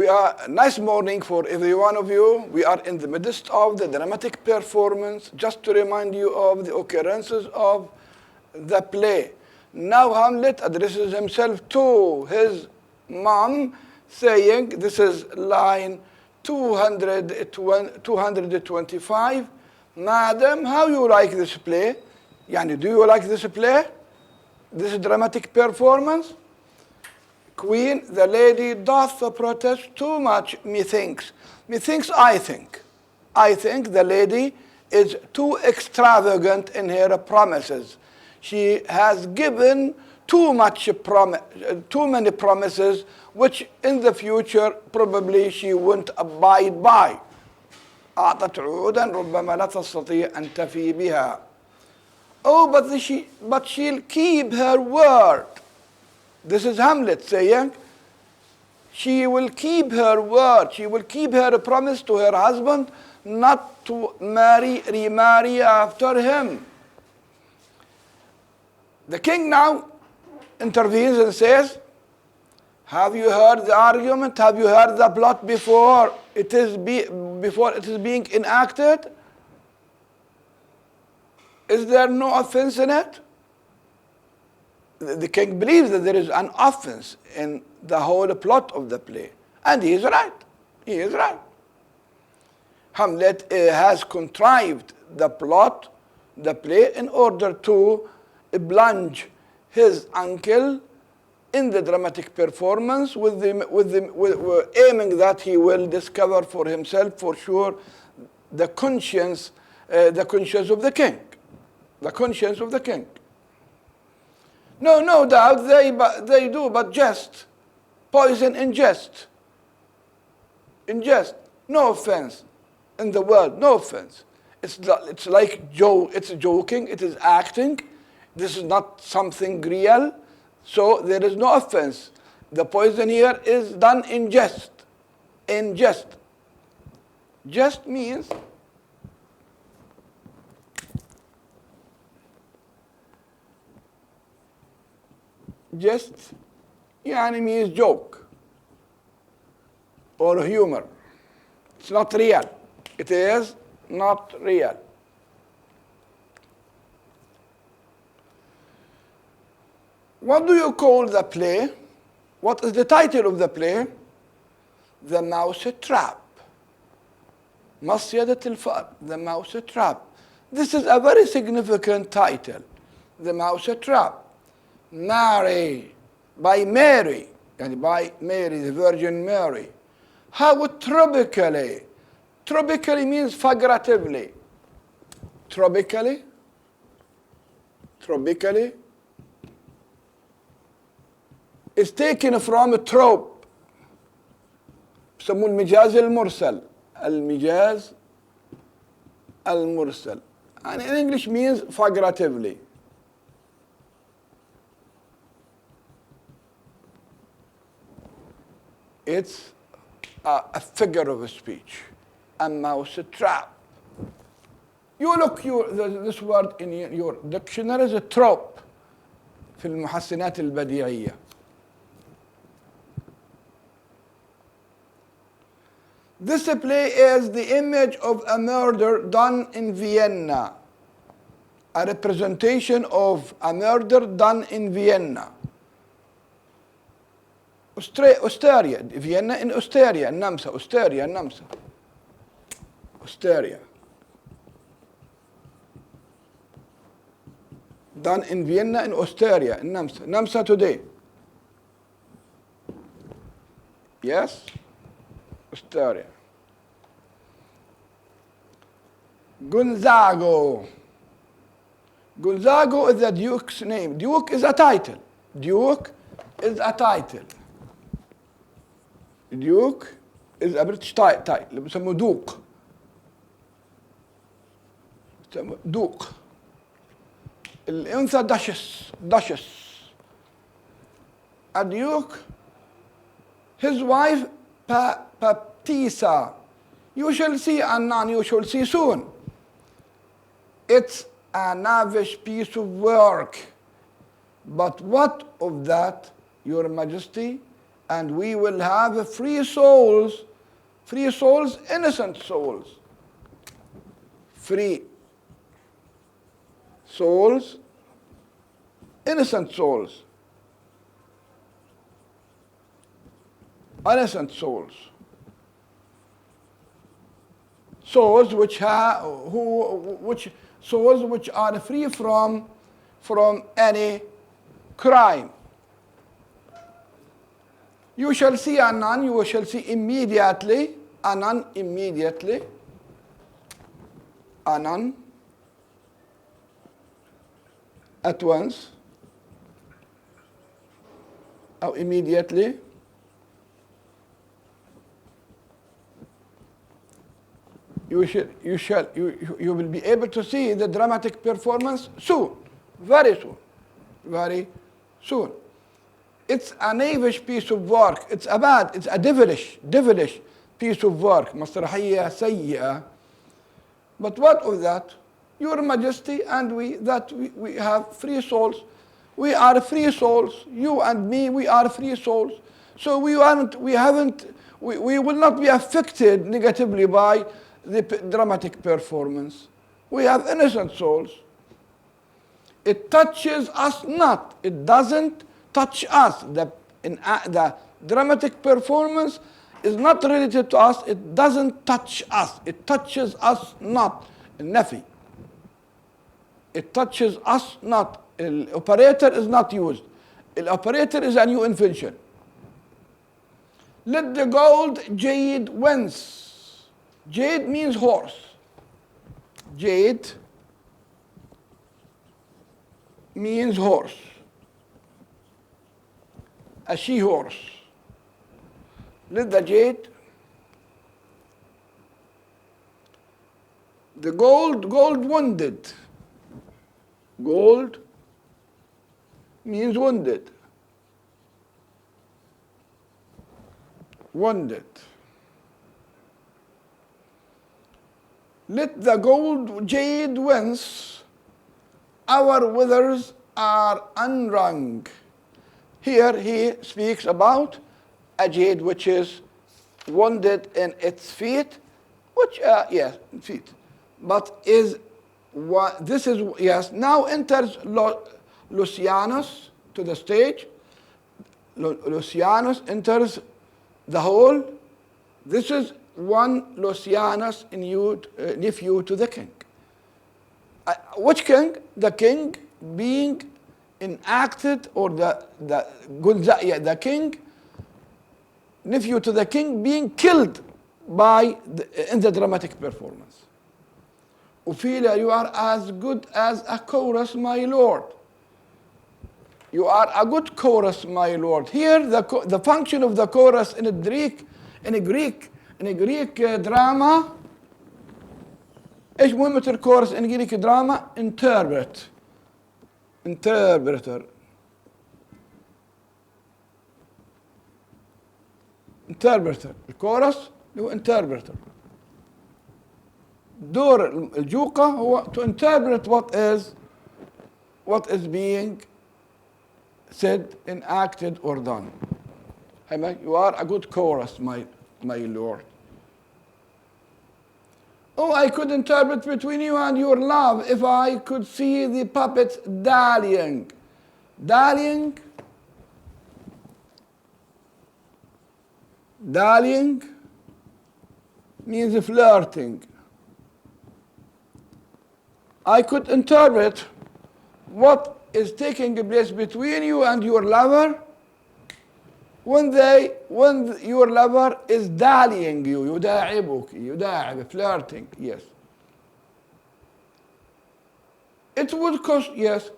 We are nice morning for every one of you. We are in the midst of the dramatic performance, just to remind you of the occurrences of the play. Now Hamlet addresses himself to his mom, saying, this is line 225, Madam, how you like this play? Yani, do you like this play? This dramatic performance? Queen, the lady doth protest too much, methinks. Methinks, I think. I think the lady is too extravagant in her promises. She has given too many promises, which in the future probably she won't abide by. أعطت عودا ربما لا تستطيع أن تفي بها. Oh, but she'll keep her word. This is Hamlet saying, she will keep her word, she will keep her promise to her husband not to remarry after him. The king now intervenes and says, have you heard the argument? Have you heard the plot before it is being enacted? Is there no offense in it? The king believes that there is an offense in the whole plot of the play. And he is right. He is right. Hamlet has contrived the plot, the play, in order to plunge his uncle in the dramatic performance with aiming that he will discover for himself, for sure, the conscience of the king. The conscience of the king. No doubt they do, but jest. Poison in jest. In jest. No offense in the world, no offense. It's like it's joking, it is acting. This is not something real, so there is no offense. The poison here is done in jest. In jest. Jest means jest means joke or humor. It's not real. It is not real. What do you call the play? What is the title of the play? The Mouse Trap. مصيدة الفأر. The Mouse Trap. This is a very significant title. The Mouse Trap. Mary, by Mary, and by Mary, the Virgin Mary. How tropically? Tropically means figuratively. Tropically is taken from a trope. يسموه المجاز المرسل. المجاز المرسل. And in English means figuratively. It's a figure of speech, a mouse trap. You look this word in your dictionary is a trope في المحسنات البديعية. This play is the image of a murder done in Vienna, a representation of a murder done in Vienna. Austria, Vienna in Austria, النمسا, Austria, النمسا. Austria. Done in Vienna in Austria, النمسا. Namsa today. Yes? Austria. Gonzago. Gonzago is the Duke's name. Duke is a title. Duke is a title. Duke is a British title. بيسموه دوق. دوق. الأنثى Duchess. A Duke, his wife Baptista. You shall see, Annan, you shall see soon. It's a lavish piece of work. But what of that, Your Majesty? and we will have free souls, innocent souls. Free souls, innocent souls. Innocent souls. Souls which are free from any crime. You shall see a nun, you shall see immediately, a nun immediately, a nun at once, or immediately. You will be able to see the dramatic performance soon, very soon, very soon. It's a knavish piece of work. It's a devilish piece of work. مسرحية سيئة. But what of that? Your Majesty and we have free souls. We are free souls. You and me, we are free souls. So we will not be affected negatively by the dramatic performance. We have innocent souls. It touches us not. It doesn't touch us. The dramatic performance is not related to us. It doesn't touch us. It touches us not. النفي. It touches us not. The operator is not used. The operator is a new invention. Let the gold jade whence. Jade means horse. Jade means horse. A she-horse. Let the jade. The gold wounded. Gold means wounded. Wounded. Let the gold jade whence our withers are unwrung. Here he speaks about a jade which is wounded in its feet, which yes, feet, but is what this is. Yes, now enters Lucianus to the stage. Lucianus enters the hall. This is one Lucianus, nephew to the king. Which king? The king being enacted, or the king, nephew to the king, being killed in the dramatic performance. Ophelia, you are as good as a chorus, my lord. You are a good chorus, my lord. Here, the function of the chorus in a Greek drama. ايش مهمة الكورس in Greek drama? Interpreter. الكورس هو interpreter. دور الجوقة هو to interpret what is being said, enacted or done. You are a good chorus, my lord. Oh, I could interpret between you and your love if I could see the puppets dallying. Dallying means flirting. I could interpret what is taking place between you and your lover when your lover is dallying you, يداعب, flirting, yes. It would cost, yes.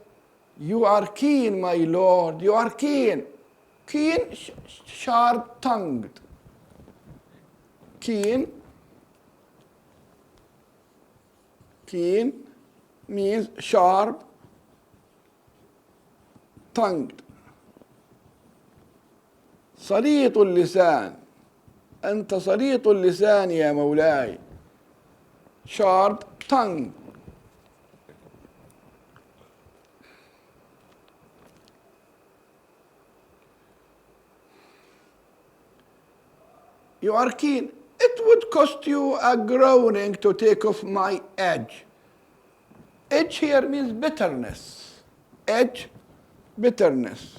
You are keen, my lord, you are keen. Keen, sharp-tongued. Keen means sharp-tongued. سليط اللسان. أنت سليط اللسان يا مولاي. Sharp tongue. You are keen. It would cost you a groaning to take off my edge. Edge here means bitterness. Edge, bitterness.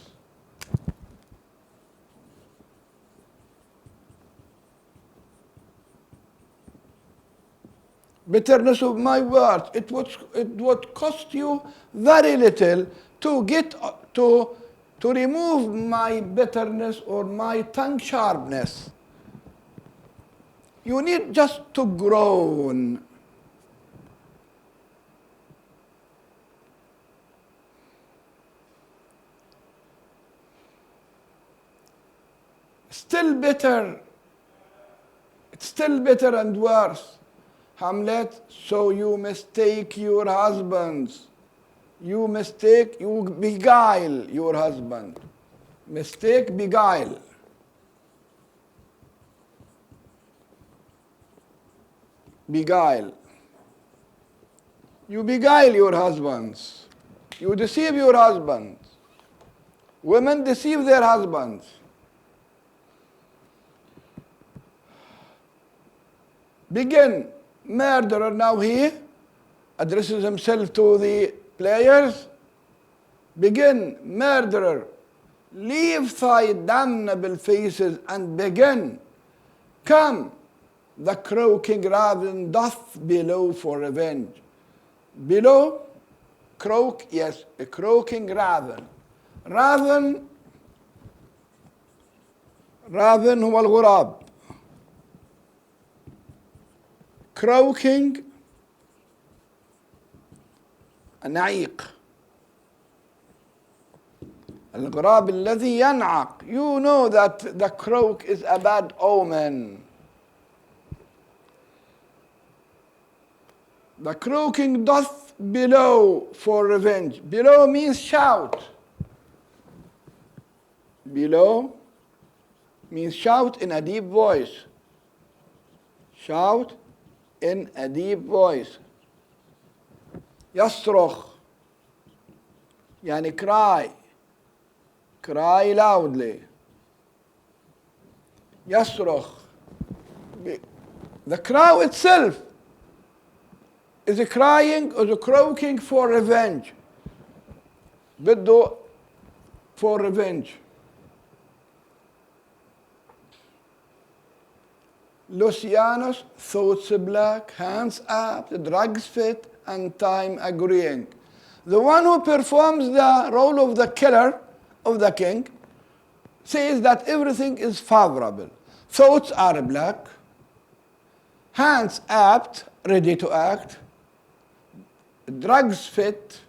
Bitterness of my words. It would cost you very little to get to remove my bitterness or my tongue sharpness. You need just to groan. Still bitter. It's still bitter and worse. Hamlet, so you mistake your husbands. You beguile your husband. Mistake, beguile. Beguile. You beguile your husbands. You deceive your husbands. Women deceive their husbands. Begin. Murderer, now he addresses himself to the players. Begin, murderer, leave thy damnable faces and begin. Come, the croaking raven doth bellow for revenge. Below, croak, yes, a croaking raven. Raven هو الغراب. Croaking, النعيق. الغراب الذي ينعق. You know that the croak is a bad omen. The croaking doth bellow for revenge. Bellow means shout. Bellow means shout in a deep voice. Shout in a deep voice. يصرخ يعني cry. Cry loudly. يصرخ. The crow itself is crying or croaking for revenge. بده for revenge. Lucianus, thoughts black, hands up, drugs fit, and time agreeing. The one who performs the role of the killer of the king says that everything is favorable. Thoughts are black, hands apt, ready to act, drugs fit,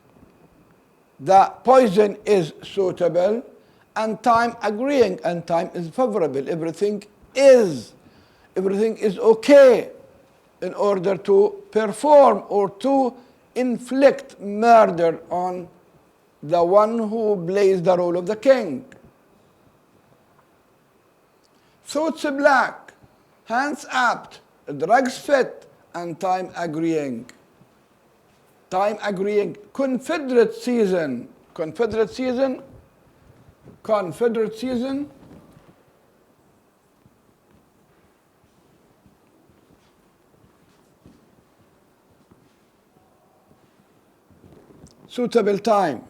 the poison is suitable, and time agreeing, and time is favorable. Everything is okay in order to perform or to inflict murder on the one who plays the role of the king. Thoughts black, hands apt, drugs fit, and time agreeing. Time agreeing. Confederate season. Confederate season. Confederate season. Suitable time.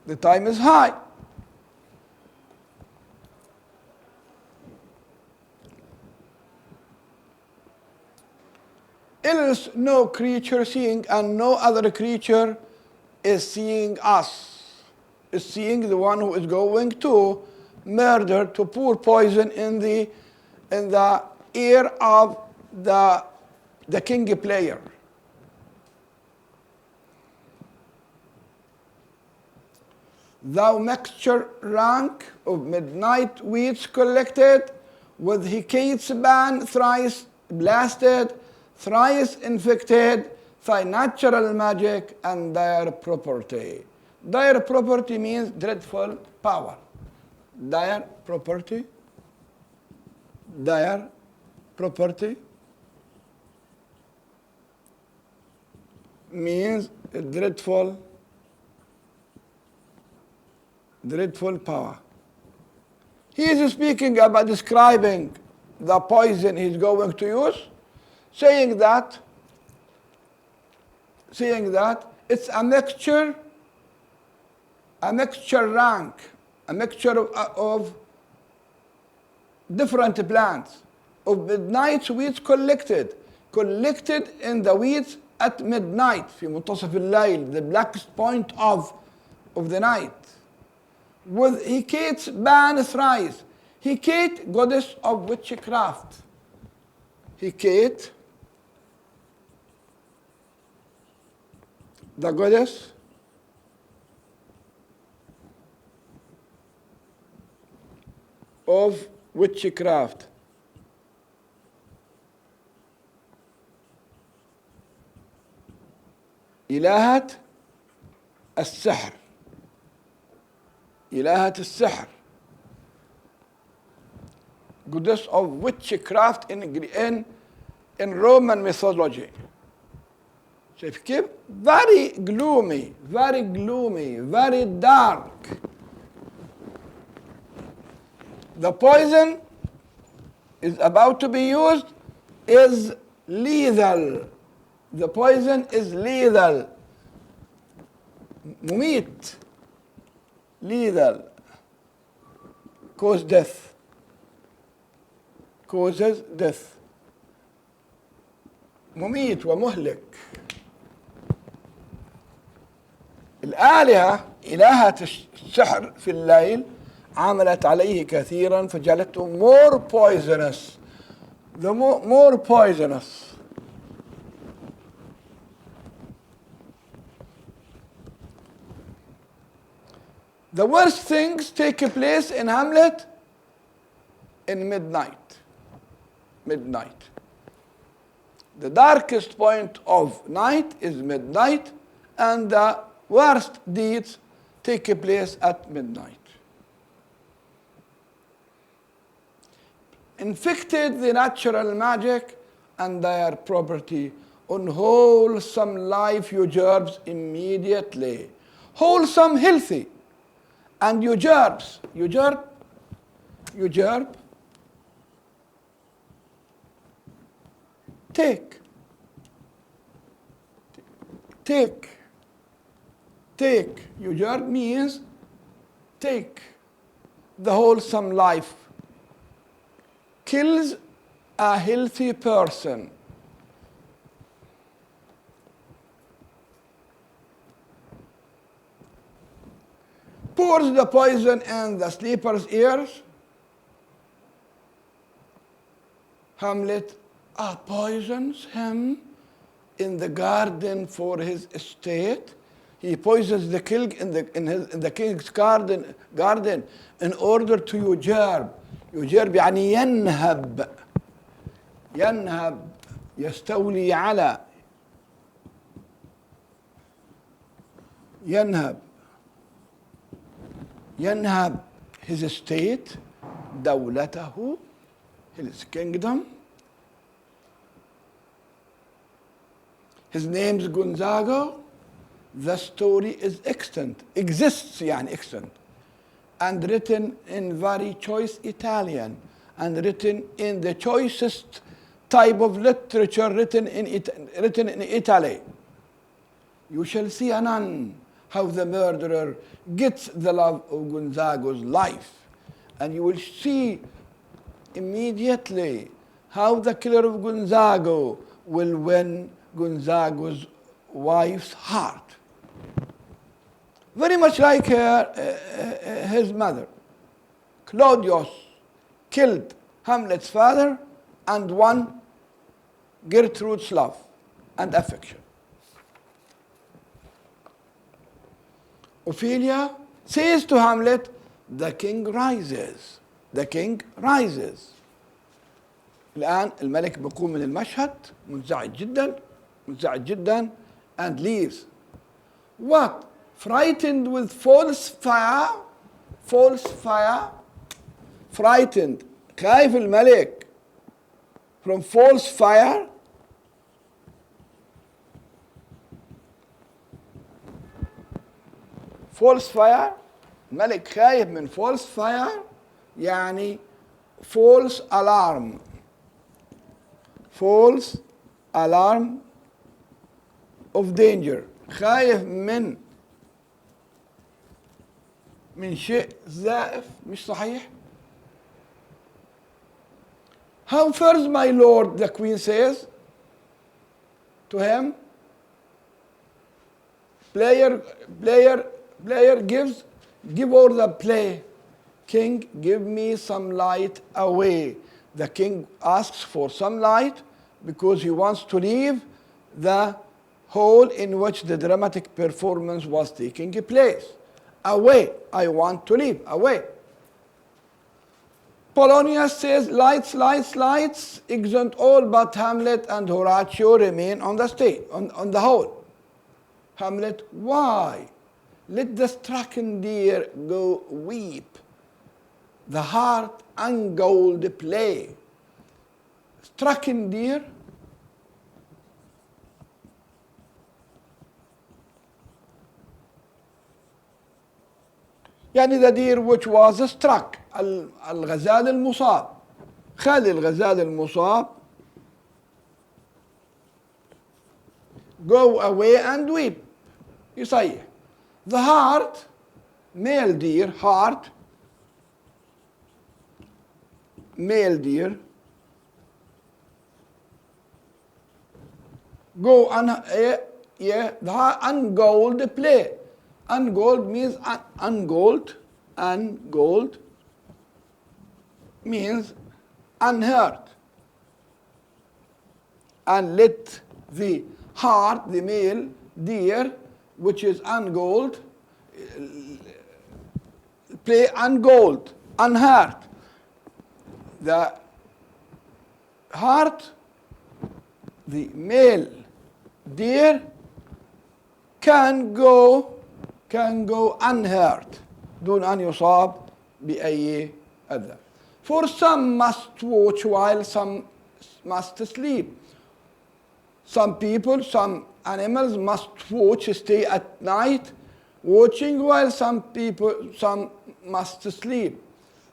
The time is high. Else no creature seeing, and no other creature is seeing us, is seeing the one who is going to murder, to pour poison in the ear of the king player. Thou mixture rank of midnight weeds collected, with Hecate's ban thrice blasted, thrice infected, thy natural magic and dire property. Dire property means dreadful power. Dire property. Dire property means dreadful dreadful power. He is speaking about describing the poison he's going to use, saying that it's a mixture rank, a mixture of different plants, of midnight weeds collected in the weeds at midnight, في منتصف الليل, the blackest point of the night. With Hecate's ban thrice. Hecate, goddess of witchcraft. Hecate, the goddess of witchcraft. إلهة السحر. إلهة السحر. Goddess of witchcraft in Roman mythology. شايف كيف؟ Very gloomy, very dark. The poison is about to be used is lethal. The poison is lethal. مميت. Lethal. Causes death. مميت ومهلك. الآلهة إلهة السحر في الليل عملت عليه كثيرا فجعلته more poisonous. The more poisonous. The worst things take place in Hamlet in midnight. The darkest point of night is midnight, and the worst deeds take place at midnight. Infected the natural magic and their property on wholesome life usurps immediately. Wholesome, healthy. And usurp, take. Usurp means take the wholesome life. Kills a healthy person. Pours the poison in the sleeper's ears. Hamlet poisons him in the garden for his estate. He poisons the king in the king's garden in order to usurp. يجرب يعني ينهب يستولي على ينهب his estate دولته, his kingdom. His name's Gonzago. The story is exists يعني extant, and written in very choice Italian, and written in the choicest type of literature written in Italy. You shall see anon how the murderer gets the love of Gonzago's life, and you will see immediately how the killer of Gonzago will win Gonzago's wife's heart. Very much like his mother. Claudius killed Hamlet's father and won Gertrude's love and affection. Ophelia says to Hamlet, the king rises. The king rises. الآن الملك بيقوم من المشهد منزعج جدا and leaves. What? Frightened with false fire. Frightened. خايف الملك from false fire. False fire الملك خايف من false fire يعني false alarm. false alarm of danger. خايف من شيء زائف مش صحيح. How fares my lord, the queen says to him. Player give over the play. King, give me some light away. The king asks for some light because he wants to leave the hall in which the dramatic performance was taking place. Away, I want to leave, away. Polonius says, lights, lights, lights, exeunt all but Hamlet and Horatio remain on the stage, on the hall. Hamlet, why? Let the stricken deer go weep. The heart ungold play. Stricken deer, يعني the deer which was struck, الغزال المصاب. خلي الغزال المصاب go away and weep. يصيح. The heart, male deer, heart, male deer, go the heart ungold play. Ungold means ungold means unhurt. And let the heart, the male deer, which is ungold, play ungold, unhurt. The heart, the male deer, can go unhurt دون أن يصاب بأي أذى. For some must watch while some must sleep. Some people, some animals must watch, stay at night watching, while some must sleep.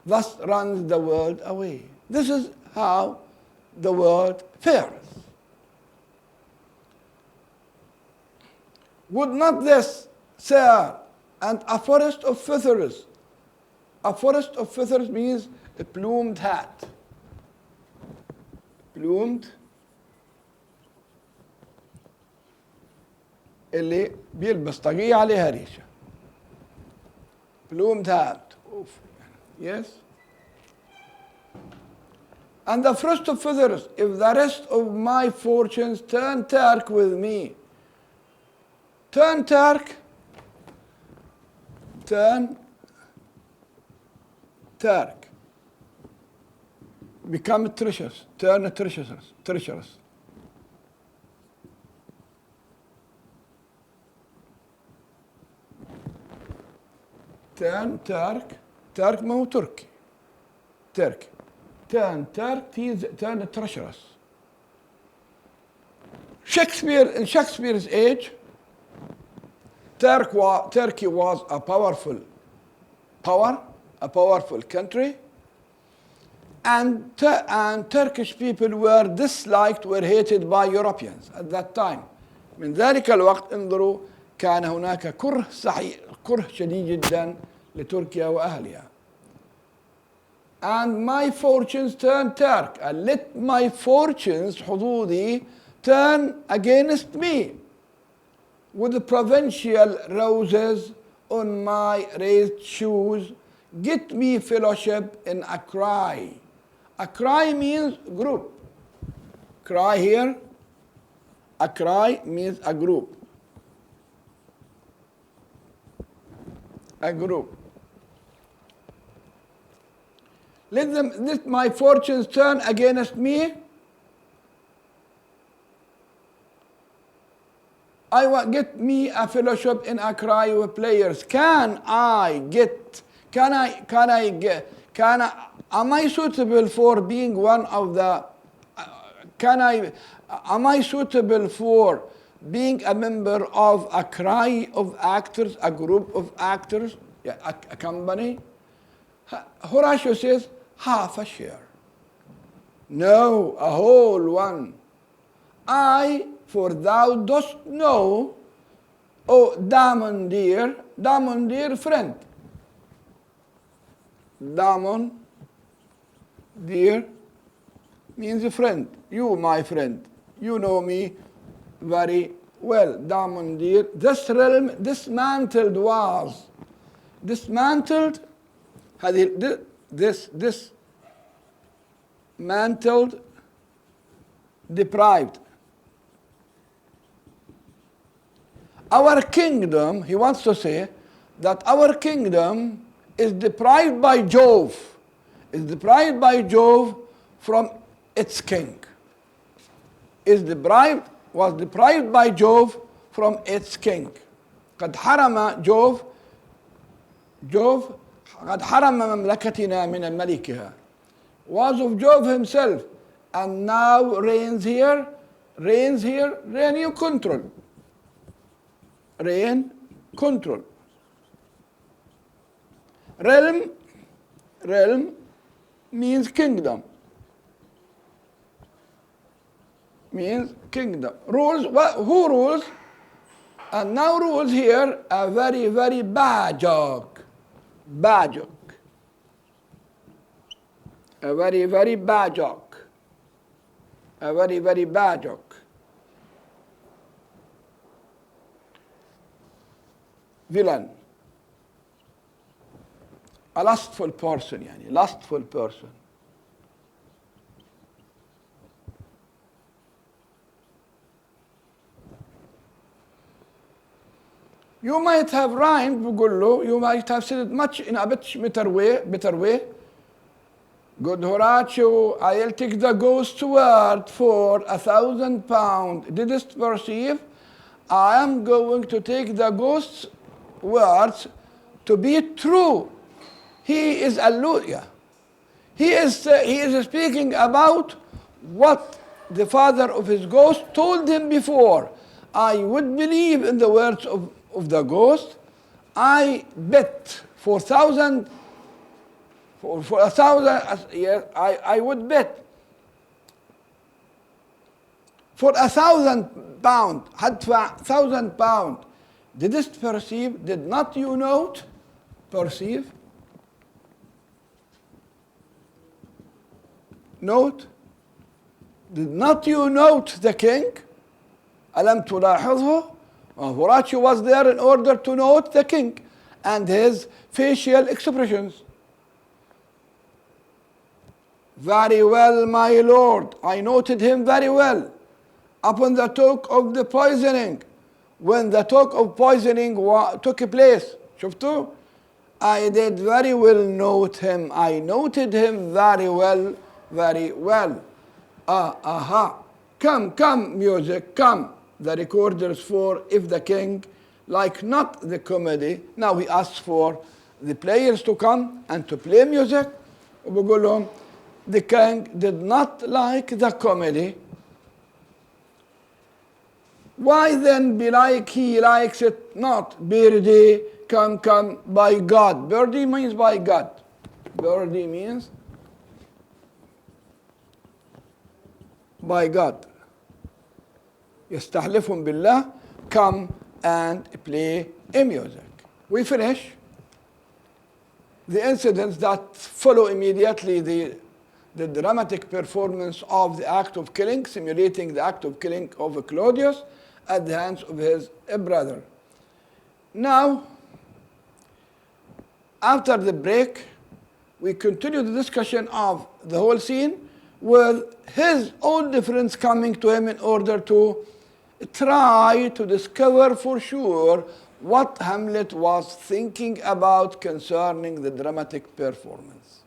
Thus runs the world away. This is how the world fares. Would not this, sir, and a forest of feathers. A forest of feathers means a plumed hat. Plumed اللي بيلبس طاقية عليها ريشة. Plumed hat. Yes. And the forest of feathers, if the rest of my fortunes turn Turk with me. Turn Turk. Turn Turk. Become treacherous. Turn treacherous. Turn Turk. Turk ما هو تركي. Turkey. Turn Turk means turn treacherous. In Shakespeare's age, Turkey was a powerful country, and Turkish people were disliked, were hated by Europeans at that time. من ذلك الوقت انظروا كان هناك كره شديد جدا لتركيا وأهلها. And my fortunes turn Turk, and let my fortunes حظوظي turn against me. With the provincial roses on my raised shoes, get me fellowship in a cry. A cry means group. Cry here, a cry means a group. A group. Let my fortunes turn against me. Get me a fellowship in a cry with players. Am I suitable for being one of the, am I suitable for being a member of a cry of actors, a group of actors? Yeah, a company. Horatio says half a share. No, a whole one. I, for thou dost know, oh Damon dear, friend. Damon dear means a friend. You, my friend. You know me very well. Damon dear. This realm dismantled was. Dismantled. This mantled, deprived. Our kingdom, he wants to say, that our kingdom is deprived by Jove, is deprived by Jove from its king. Was deprived by Jove from its king. قد حرم Jove قد حرم مملكتنا من ملكها. Was of Jove himself, and now reigns here, reign you control. Reign, control. Realm means kingdom. Means kingdom. Rules, who rules? And now rules here a very, very Bajok. Bajok. A very, very Bajok. A very, very Bajok. Villain. A lustful person, yani, lustful person. You might have rhymed, you might have said it much in a bit better way. Good Horatio, I'll take the ghost's word for £1,000. Didst perceive? I am going to take the ghost's words to be true. He is He is speaking about what the father of his ghost told him before. I would believe in the words of the ghost. I bet for $1,000. For £1,000, yes, I would bet. For £1,000, هدفع £1,000. Didst perceive? Did not you note? Perceive? Note? Did not you note the king? ألم تلاحظه? Horatio was there in order to note the king and his facial expressions. Very well, my lord. I noted him very well. Upon the talk of the poisoning, when the talk of poisoning took place, شفتوا? I did very well note him. I noted him very well, very well. Come, music, come. The recorders for If the King, like not the comedy. Now he asks for the players to come and to play music. وبقول لهم the king did not like the comedy. Why then be like he likes it not? Birdie, come, by God. Birdie means by God. Birdie means by God. يستحلفهم بالله, come and play a music. We finish. The incidents that follow immediately the dramatic performance of the act of killing, simulating the act of killing of Claudius at the hands of his brother. Now, after the break, we continue the discussion of the whole scene with his own difference coming to him in order to try to discover for sure what Hamlet was thinking about concerning the dramatic performance.